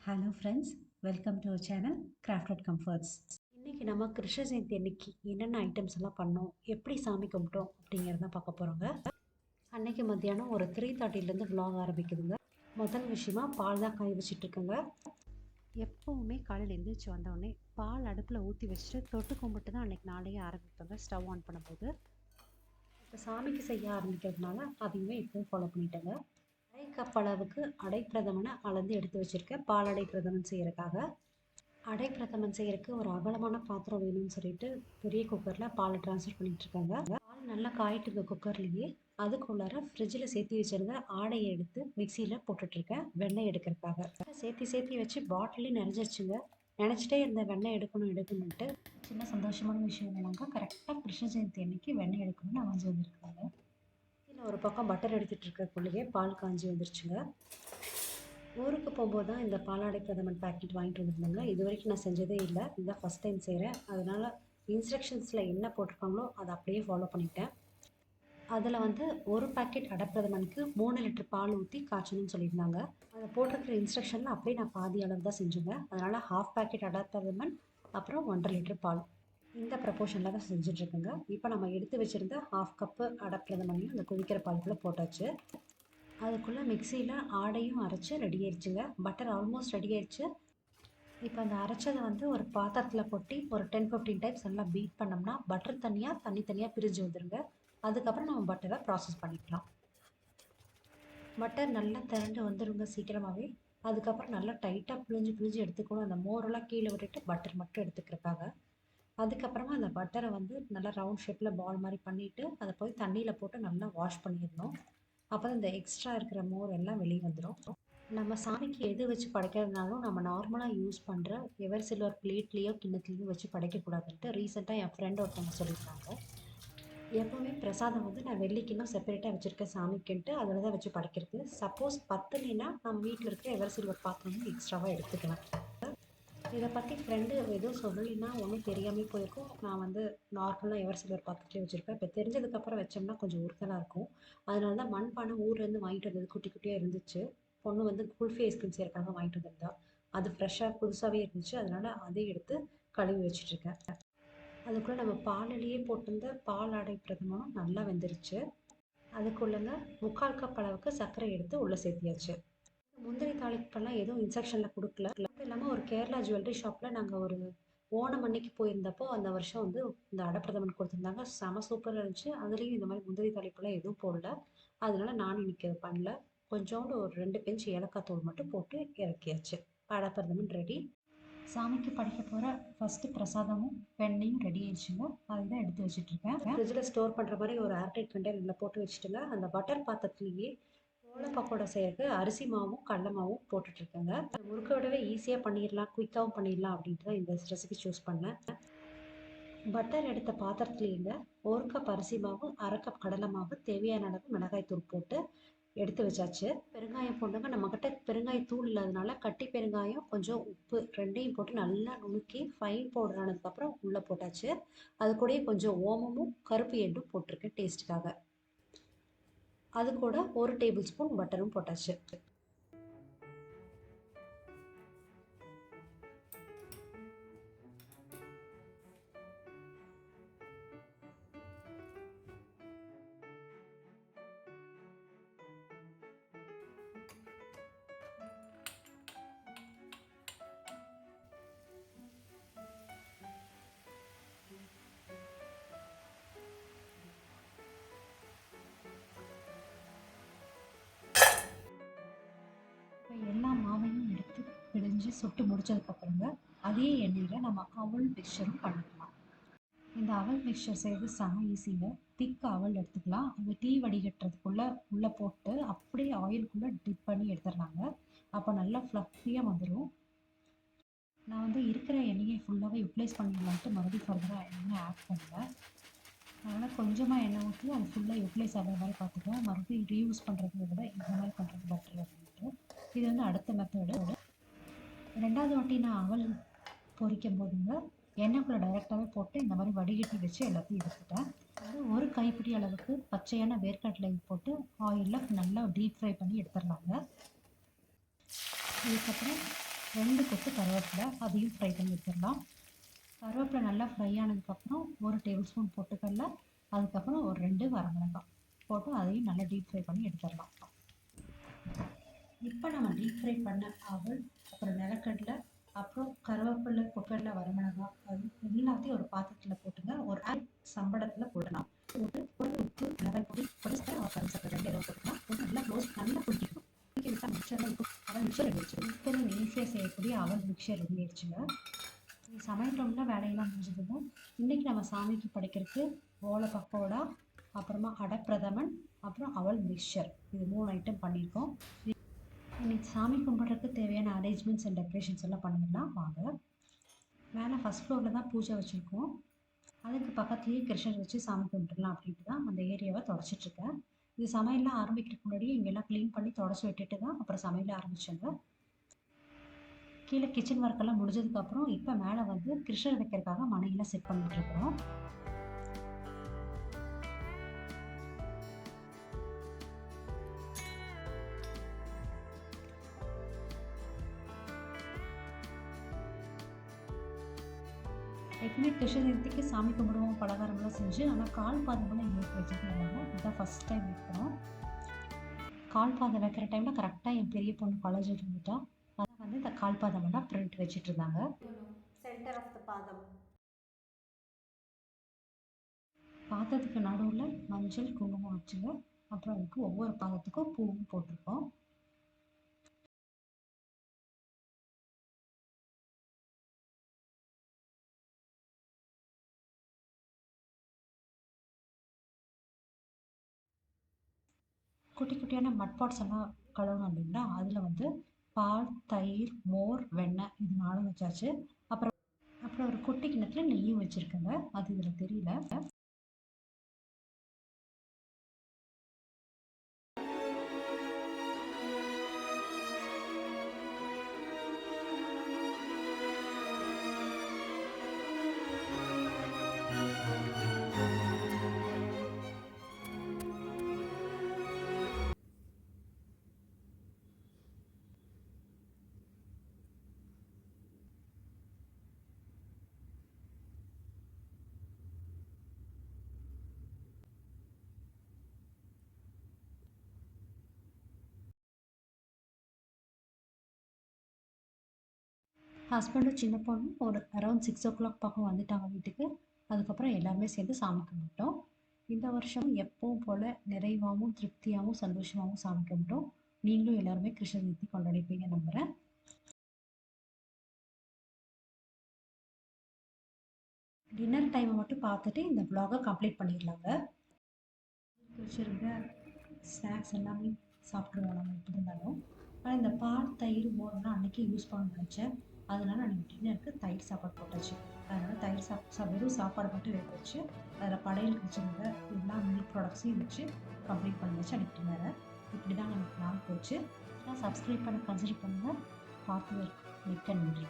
Hello friends, welcome to our channel crafted comforts. இன்றைக்கி நம்ம கிருஷ்ண ஜெயந்தி அன்னைக்கு என்னென்ன ஐட்டம்ஸ் எல்லாம் பண்ணோம், எப்படி சாமி கும்பிட்டோம் அப்படிங்கிறத பார்க்க போகிறோங்க. அன்னைக்கு மத்தியானம் ஒரு 3:30லேருந்து vlog ஆரம்பிக்குதுங்க. முதல் விஷயமா பால் தான் காய வச்சிட்ருக்கேங்க. எப்போவுமே காலையில் எழுந்திரிச்சு வந்தோடனே பால் அடுப்பில் ஊற்றி வச்சுட்டு தொட்டு கும்பிட்டு தான் அன்றைக்கி நாளையே ஆரம்பிப்பேங்க. ஸ்டவ் ஆன் பண்ணும்போது இப்போ சாமிக்கு செய்ய ஆரம்பிக்கிறதுனால அதையுமே இப்போவும் ஃபாலோ பண்ணிட்டேங்க. அரை கப் அளவுக்கு அடை பிரதமனை அளந்து எடுத்து வச்சுருக்கேன் பால் அடை பிரதமன் செய்கிறதுக்காக. அடை பிரதமன் செய்கிறதுக்கு ஒரு அகலமான பாத்திரம் வேணும்னு சொல்லிட்டு பெரிய குக்கரில் பாலை ட்ரான்ஸ்ஃபர் பண்ணிகிட்ருக்காங்க. பால் நல்லா காயிட்டு இருக்க குக்கர்லேயே அதுக்குள்ளார ஃப்ரிட்ஜில் சேர்த்து வச்சுருந்த ஆடையை எடுத்து மிக்சியில் போட்டுட்ருக்கேன் வெண்ணெய் எடுக்கிறதுக்காக. சேர்த்தி வச்சு பாட்டிலே நினைஞ்சிருச்சுங்க. நினச்சிட்டே இருந்த வெண்ணெய் எடுக்கணுன்ட்டு சின்ன சந்தோஷமான விஷயம் என்னன்னாக்கா கரெக்டாக கிருஷ்ண ஜெயந்தி அன்னைக்கு வெண்ணெய் எடுக்கணும்னு அமைஞ்சு வந்திருக்காங்க. ஒரு பக்கம் பட்டர் எடுத்துகிட்டு இருக்கக்குள்ளேயே பால் காஞ்சி வந்துருச்சுங்க. ஊருக்கு போகும்போது தான் இந்த பாலாடை பிரதமன் பேக்கெட் வாங்கிட்டு வந்துருந்தாங்க. இது வரைக்கும் நான் செஞ்சதே இல்லை, இதுதான் ஃபஸ்ட் டைம் செய்கிறேன். அதனால் இன்ஸ்ட்ரக்ஷன்ஸில் என்ன போட்டிருக்காங்களோ அதை அப்படியே ஃபாலோ பண்ணிட்டேன். அதில் வந்து ஒரு பேக்கெட் அடைப்பிரதமனுக்கு 3 லிட்டர் பால் ஊற்றி காய்ச்சணும்னு சொல்லியிருந்தாங்க. அதை போட்டிருக்கிற இன்ஸ்ட்ரக்ஷனில் அப்படியே நான் பாதி அளவு தான் செஞ்சுங்க. அதனால் 1/2 பேக்கெட் அடைப்பிரதமன் அப்புறம் 1.5 லிட்டர் பால் இந்த ப்ரப்போர்ஷனில் தான் செஞ்சிட்ருக்குங்க. இப்போ நம்ம எடுத்து வச்சுருந்த 1/2 கப்பு அடைப்பிரதமனையும் அந்த கொதிக்கிற பாலுக்குள்ளே போட்டாச்சு. அதுக்குள்ளே மிக்சியில் ஆடையும் அரைச்சி ரெடி ஆயிடுச்சுங்க. பட்டர் ஆல்மோஸ்ட் ரெடி ஆயிடுச்சு. இப்போ அந்த அரைச்சதை வந்து ஒரு பாத்திரத்தில் கொட்டி ஒரு 10-15 டைம்ஸ் நல்லா பீட் பண்ணோம்னா பட்டர் தனியாக பிரிஞ்சு வந்துடுங்க. அதுக்கப்புறம் நம்ம பட்டரை ப்ராசஸ் பண்ணிக்கலாம். பட்டர் நல்லா திரண்டு வந்துடுங்க சீக்கிரமாகவே. அதுக்கப்புறம் நல்லா டைட்டாக பிழிஞ்சு எடுத்துக்கணும். அந்த மோரெல்லாம் கீழே விட்டுட்டு பட்டர் மட்டும் எடுத்துக்கிறதுக்காக. அதுக்கப்புறமா அந்த பட்டரை வந்து நல்லா ரவுண்ட் ஷேப்பில் பால் மாதிரி பண்ணிவிட்டு அதை போய் தண்ணியில் போட்டு நல்லா வாஷ் பண்ணிடணும். அப்போ தான் இந்த எக்ஸ்ட்ரா இருக்கிற மோர் எல்லாம் வெளியே வந்துடும். நம்ம சாமிக்கு எது வச்சு படைக்கிறதுனாலும் நம்ம நார்மலாக யூஸ் பண்ணுற எவர் சில்வர் பிளேட்லேயோ கிண்ணத்துலேயோ வச்சு படைக்கக்கூடாதுன்ட்டு ரீசெண்டாக என் ஃப்ரெண்ட் ஒருத்தவங்க சொல்லியிருக்காங்க. எப்போவுமே பிரசாதம் வந்து நான் வெள்ளிக்கிண்ணம் செப்பரேட்டாக வச்சுருக்கேன் சாமிக்குன்ட்டு அதில் தான் வச்சு படைக்கிறது. சப்போஸ் பத்தலைன்னா நம்ம வீட்டில் இருக்கிற எவர் சில்வர் பாத்திரமும் எக்ஸ்ட்ராவாக எடுத்துக்கலாம். இதை பற்றி ஃப்ரெண்டு எதுவும் சொல்லலைன்னா ஒன்றும் தெரியாமல் போயிருக்கும். நான் வந்து நார்மலாக எவர் சில்வர் பாத்திரத்துலேயே வச்சுருப்பேன். இப்போ தெரிஞ்சதுக்கப்புறம் வச்சோம்னா கொஞ்சம் உறுத்தலாக இருக்கும். அதனால தான் மண்பானை ஊர்லேருந்து வாங்கிட்டு வந்தது குட்டியாக இருந்துச்சு. பொண்ணு வந்து குல்ஃபி ஐஸ்கிரீம் செய்யறதுக்காக வாங்கிட்டு வந்திருந்தா. அது ஃப்ரெஷ்ஷாக புதுசாகவே இருந்துச்சு. அதனால் அதையும் எடுத்து கழுவி வச்சிட்ருக்கேன். அதுக்குள்ளே நம்ம பாலிலேயே போட்டிருந்த பால் ஆடை பிரதமனும் நல்லா வெந்துருச்சு. அதுக்குள்ளேங்க 3/4 கப் அளவுக்கு சர்க்கரை எடுத்து உள்ளே சேர்த்தியாச்சு. முந்திரி தாளிப்பெல்லாம் எதுவும் இன்ஸ்ட்ரக்ஷனில் கொடுக்கல. அது இல்லாமல் ஒரு கேரளா ஜுவல்லரி ஷாப்பில் நாங்கள் ஒரு ஓணம் அன்னைக்கு போயிருந்தப்போ அந்த வருஷம் வந்து இந்த அடைப்பிரதமன் கொடுத்துருந்தாங்க. செம சூப்பராக இருந்துச்சு. அதுலேயும் இந்த மாதிரி முந்திரி தாளிப்பெல்லாம் எதுவும் போடல. அதனால நானும் இன்றைக்கி அது பண்ணல. கொஞ்சோண்டு ஒரு 2 பிஞ்ச் ஏலக்காய் தூள் மட்டும் போட்டு இறக்கியாச்சு. அடைப்பிரதமன் ரெடி. சாமிக்கு படைக்க போகிற ஃபஸ்ட்டு பிரசாதமும் வெண்ணையும் ரெடி ஆயிடுச்சுங்க. அதுதான் எடுத்து வச்சுட்ருக்கேன். ஃப்ரிட்ஜில் ஸ்டோர் பண்ணுற மாதிரி ஒரு ஏர்டைட் கண்டெய்னரில் போட்டு வச்சுட்டுங்க. அந்த பட்டர் பாத்திரத்துலேயே ஓலை பக்கோடா செய்யறதுக்கு அரிசி மாவும் கடலை மாவும் போட்டுட்ருக்கேங்க. முறுக்க விடவே ஈஸியாக பண்ணிடலாம், குயிக்காகவும் பண்ணிடலாம் அப்படின்ட்டு தான் இந்த ரெசிபி சூஸ் பண்ணேன். பட்டர் எடுத்த பாத்திரத்துலேங்க 1 கப் அரிசி மாவு, 1/2 கப் கடலை மாவு, தேவையான அளவு மிளகாய் தூள் போட்டு எடுத்து வச்சாச்சு. பெருங்காயம் போட்டுங்க. நம்மக்கிட்ட பெருங்காய தூள் இல்லாதனால கட்டி பெருங்காயம் கொஞ்சம் உப்பு ரெண்டையும் போட்டு நல்லா நுணுக்கி ஃபைன் பவுடர் ஆனதுக்கப்புறம் உள்ளே போட்டாச்சு. அது கூடயே கொஞ்சம் ஓமமும் கருப்பு எள்ளும் போட்டிருக்கேன் டேஸ்ட்டுக்காக. அது கூட 1 டேபிள் ஸ்பூன் பட்டரும் போட்டாச்சு. எல்லா மாவையும் எடுத்து பிழிஞ்சு சுட்டு முடிச்சதுக்கப்புறங்க அதே எண்ணெயில் நம்ம அவல் மிக்சரும் பண்ணிக்கலாம். இந்த அவல் மிக்சர் செய்வது செம ஈஸிங்க. திக் அவல் எடுத்துக்கலாம். அந்த டீ வடிகட்டுறதுக்குள்ளே உள்ளே போட்டு அப்படியே ஆயிலுக்குள்ளே டிப் பண்ணி எடுத்துடலாங்க. அப்போ நல்லா ஃப்ளஃபியாக வந்துடும். நான் வந்து இருக்கிற எண்ணெயை ஃபுல்லாகவே யூட்டிலைஸ் பண்ணிடலான்ட்டு மறுபடியும் ஃபர்தராக எண்ணெய் ஆட் பண்ணுவேன். அதனால் கொஞ்சமாக எண்ணெய் ஊற்றி அது ஃபுல்லாக யூட்டிலைஸ் ஆகிற மாதிரி பார்த்துக்குவேன். மறுபடியும் ரீயூஸ் பண்ணுறதை விட இந்த மாதிரி பண்ணுறது பெட்டர் அப்படின்ட்டு. இது வந்து அடுத்த மெத்தடு. 2வது வாட்டி நான் அவல் பொரிக்கும் போதுங்க எண்ணெய்க்குள்ளே டைரெக்டாகவே போட்டு இந்த மாதிரி வடிகட்டி வச்சு எல்லாத்தையும் எடுத்துட்டேன். அது ஒரு கைப்பிடி அளவுக்கு பச்சையான வேர்க்கடலை போட்டு ஆயிலில் நல்லா டீப் ஃப்ரை பண்ணி எடுத்துடலாங்க. இதுக்கப்புறம் 2 கொத்து கருவேப்பிலை, அதையும் ஃப்ரை பண்ணி எடுத்துடலாம். கருவேப்பிலை நல்லா ஃப்ரை ஆனதுக்கப்புறம் 1 டேபிள் ஸ்பூன் பொட்டுக்கடல, அதுக்கப்புறம் ஒரு 2 வரமிளகாய் போட்டு அதையும் நல்லா டீப் ஃப்ரை பண்ணி எடுத்துடலாம். இப்போ நம்ம டீப் ஃப்ரை பண்ண அவல், அப்புறம் நிலக்கடலை, அப்புறம் கருவேப்பிலை, பொட்டுக்கடலை, வரமிளகாய் அது எல்லாத்தையும் ஒரு பாத்திரத்தில் போட்டுங்க. ஒரு சம்படத்தில் போடலாம். போட்டு உப்பு, மிளகாய் பொடி, கரும் சக்கரை 2 இடம் போட்டுக்கலாம். போட்டு நல்லா நல்லா குடிக்கணும். குடிக்க விட்டால் மிக்சரில் அவல் மிக்சர் ரெடி ஆயிடுச்சு. இப்போ ஈஸியாக செய்யக்கூடிய அவல் மிக்சர் ரெடி ஆயிடுச்சுங்க. சமையல் ரூம்ல வேலையெல்லாம் முடிஞ்சதுங்க. இன்றைக்கி நம்ம சாமிக்கு படைக்கிறதுக்கு ஓலை பக்கோடா, அப்புறமா அடப்பிரதமன், அப்புறம் அவல் மிக்சர், இது 3 ஐட்டம் பண்ணியிருக்கோம். இன்றைக்கி சாமி கும்பிட்றதுக்கு தேவையான அரேஞ்ச்மெண்ட்ஸ் அண்ட் டெக்கரேஷன்ஸ் எல்லாம் பண்ணிடலாம் வாங்க. மேலே ஃபஸ்ட் ஃப்ளோரில் தான் பூஜை வச்சுருக்கோம். அதுக்கு பக்கத்துலேயே கிருஷ்ணர் வச்சு சாமி கும்பிட்டுலாம் அப்படின்ட்டு தான் அந்த ஏரியாவை தொடச்சிட்ருக்கேன். இது சமையல்லாம் ஆரம்பிக்கிறதுக்கு முன்னாடியே இங்கெல்லாம் க்ளீன் பண்ணி தொடச்சி விட்டுட்டு தான் அப்புறம் சமையல் ஆரம்பித்தேங்க. கீழே கிச்சன் ஒர்க்கெல்லாம் முடிஞ்சதுக்கப்புறம் இப்போ மேலே வந்து கிருஷ்ணர் வைக்கிறதுக்காக மனையெல்லாம் செட் பண்ணிகிட்ருக்குறோம். எப்பவுமே கிருஷ்ண ஜெயந்திக்கு சாமி கும்பிடுவோம், பலகாரம்லாம் செஞ்சு. ஆனால் கால் பாதமெல்லாம் எங்களுக்கு வச்சுருந்தாங்க. இதுதான் ஃபஸ்ட் டைம் வைக்கிறோம். கால் பாதம் வைக்கிற டைமில் கரெக்டாக என் பெரிய பொண்ணு காலேஜ் இருந்துட்டா. அதான் வந்து இந்த கால் பாதமெல்லாம் பிரிண்ட் வச்சுட்டு இருந்தாங்க. சென்டர் ஆஃப் த பாதம். பாதத்துக்கு நடுவில் மஞ்சள் குங்குமம் வச்சுங்க. அப்புறம் அதுக்கு ஒவ்வொரு பாதத்துக்கும் பூவும் போட்டிருக்கோம். குட்டி குட்டியான மட் பாட்ஸ் எல்லாம் கழுவணும் இல்லைங்களா, அதில் வந்து பால், தயிர், மோர், வெண்ணெய் இது 4 வச்சாச்சு. அப்புறம் ஒரு குட்டி கிண்ணத்தில் நெய்யும் வச்சுருக்கேங்க. அது இதில் தெரியல. ஹஸ்பண்டும் சின்ன பொண்ணு ஒரு அரௌண்ட் 6 o'clock பக்கம் வந்துட்டாங்க வீட்டுக்கு. அதுக்கப்புறம் எல்லாருமே சேர்ந்து சாமி கும்பிட்டோம். இந்த வருஷம் எப்பவும் போல் நிறைவாகவும் திருப்தியாகவும் சந்தோஷமாகவும் சாமி கும்பிட்டோம். நீங்களும் எல்லாருமே கிருஷ்ண ஜெயந்தி கொண்டாடிப்பீங்க நம்புகிறேன். டின்னர் டைமை மட்டும் பார்த்துட்டு இந்த vlog-அ கம்ப்ளீட் பண்ணிடலாங்க. வச்சுருந்த ஸ்நாக்ஸ் எல்லாமே சாப்பிட்ருவோம் நம்ம எப்படி இருந்தாலும். ஆனால் இந்த பால், தயிர், மோர்லாம் அன்றைக்கி யூஸ் பண்ண நினச்சேன். அதனால் அன்றைக்கி டின்னருக்கு தயிர் சாப்பாடு போட்டாச்சு. அதனால் தயிர் வெறும் சாப்பாடு மட்டும் வேக வச்சு அதில் படையல் வச்சுருந்த எல்லா மில்க் ப்ராடக்ட்ஸையும் வச்சு கம்ப்ளீட் பண்ணியாச்சு அன்றைக்கி டின்னரை. இப்படி தான் எனக்கு நாள் போச்சு. சப்ஸ்கிரைப் பண்ண கன்சிடர் பண்ணுங்கள். பார்த்து மிக்க நன்றி.